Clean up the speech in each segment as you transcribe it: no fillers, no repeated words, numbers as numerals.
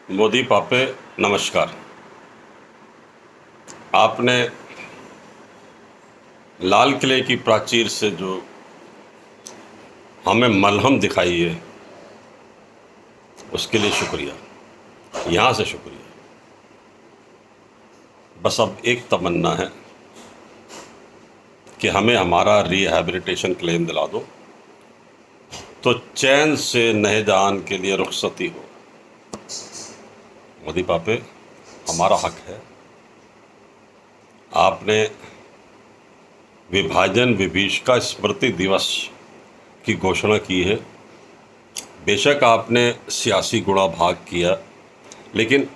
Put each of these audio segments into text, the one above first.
मोदी पापे नमस्कार। आपने लाल किले की प्राचीर से जो हमें मलहम दिखाई है उसके लिए शुक्रिया, यहाँ से शुक्रिया। बस अब एक तमन्ना है कि हमें हमारा रिहैबिलिटेशन क्लेम दिला दो तो चैन से नए जान के लिए रुखसती हो। मोदी पापे, हमारा हक है। आपने विभाजन विभीषिका स्मृति दिवस की घोषणा की है। बेशक आपने सियासी गुणा भाग किया, लेकिन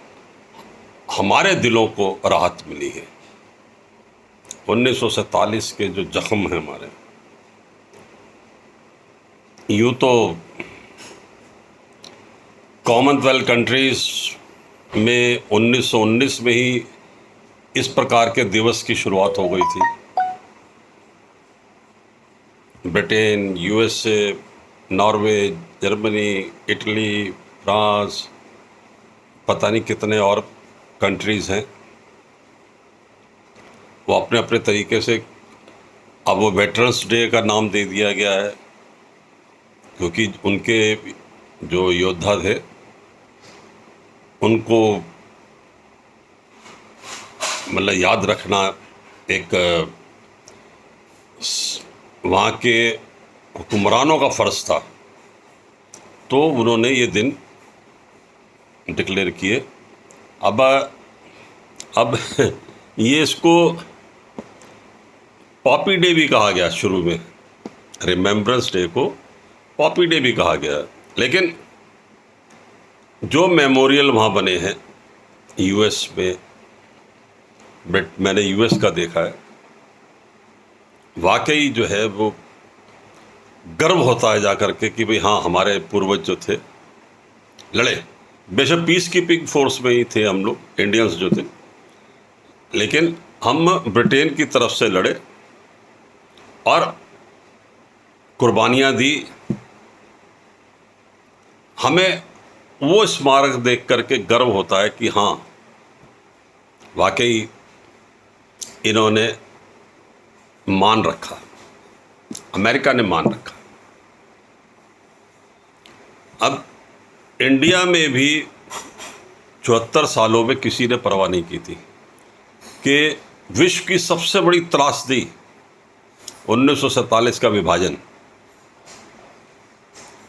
हमारे दिलों को राहत मिली है। 1947 के जो जख्म हैं हमारे, यूँ तो कॉमनवेल्थ कंट्रीज़ में 1919 में ही इस प्रकार के दिवस की शुरुआत हो गई थी। Britain, USA, Norway, Germany, Italy, France, पता नहीं कितने और कंट्रीज़ हैं, वो अपने अपने तरीके से अब वो वेटरन्स डे का नाम दे दिया गया है, क्योंकि उनके जो योद्धा थे उनको मतलब याद रखना एक वहाँ के हुक्मरानों का फ़र्ज़ था, तो उन्होंने ये दिन डिक्लेयर किए। अब ये इसको पॉपी डे भी कहा गया शुरू में, रिमेम्बरेंस डे को पॉपी डे भी कहा गया। लेकिन जो मेमोरियल वहाँ बने हैं यूएस में, मैंने यूएस का देखा है, वाकई जो है वो गर्व होता है जा कर के कि भाई हाँ, हमारे पूर्वज जो थे लड़े। बेशक पीस कीपिंग फोर्स में ही थे हम लोग, इंडियंस जो थे, लेकिन हम ब्रिटेन की तरफ से लड़े और कुर्बानियाँ दी। हमें वो स्मारक देख करके गर्व होता है कि हाँ, वाकई इन्होंने मान रखा, अमेरिका ने मान रखा। अब इंडिया में भी 74 सालों में किसी ने परवाह नहीं की थी कि विश्व की सबसे बड़ी त्रासदी 1947 का विभाजन,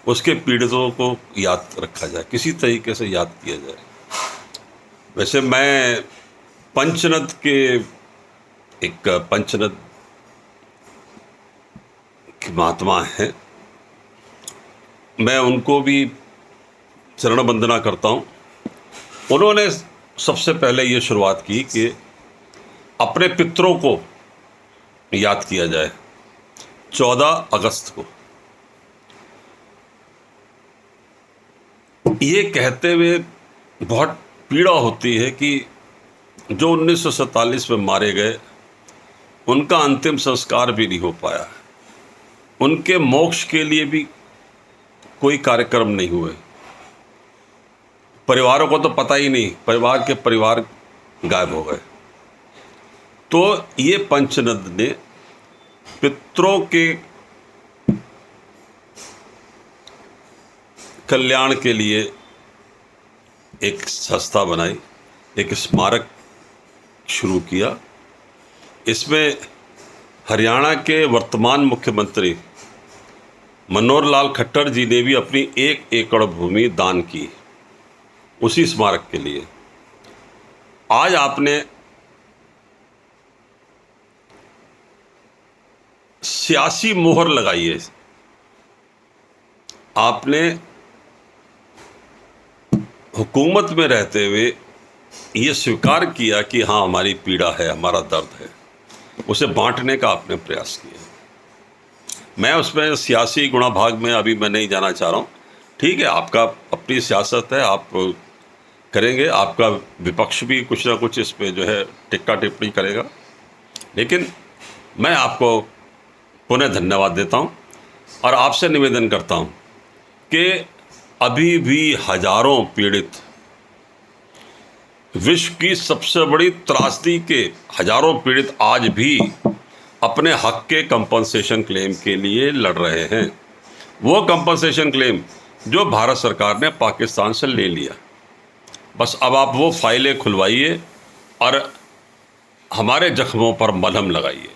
उसके पीड़ितों को याद रखा जाए, किसी तरीके से याद किया जाए। वैसे मैं पंचनद के एक पंचनद के महात्मा हैं, मैं उनको भी चरण वंदना करता हूँ। उन्होंने सबसे पहले ये शुरुआत की कि अपने पितरों को याद किया जाए 14 अगस्त को। ये कहते हुए बहुत पीड़ा होती है कि जो 1947 में मारे गए उनका अंतिम संस्कार भी नहीं हो पाया, उनके मोक्ष के लिए भी कोई कार्यक्रम नहीं हुए। परिवारों को तो पता ही नहीं, परिवार के परिवार गायब हो गए। तो ये पंचनद ने पितरों के कल्याण के लिए एक संस्था बनाई, एक स्मारक शुरू किया। इसमें हरियाणा के वर्तमान मुख्यमंत्री मनोहर लाल खट्टर जी ने भी अपनी 1 एकड़ भूमि दान की उसी स्मारक के लिए। आज आपने सियासी मोहर लगाई है, आपने हुकूमत में रहते हुए ये स्वीकार किया कि हाँ, हमारी पीड़ा है, हमारा दर्द है, उसे बांटने का आपने प्रयास किया। मैं उसमें सियासी गुणा भाग में अभी मैं नहीं जाना चाह रहा हूँ। ठीक है, आपका अपनी सियासत है, आप करेंगे, आपका विपक्ष भी कुछ ना कुछ इस पे जो है टिक्का टिप्पणी करेगा, लेकिन मैं आपको पुनः धन्यवाद देता हूँ और आपसे निवेदन करता हूँ कि अभी भी हजारों पीड़ित विश्व की सबसे बड़ी त्रासदी के हजारों पीड़ित आज भी अपने हक के कंपनसेशन क्लेम के लिए लड़ रहे हैं। वो कंपनसेशन क्लेम जो भारत सरकार ने पाकिस्तान से ले लिया। बस अब आप वो फाइलें खुलवाइए और हमारे जख्मों पर मलहम लगाइए।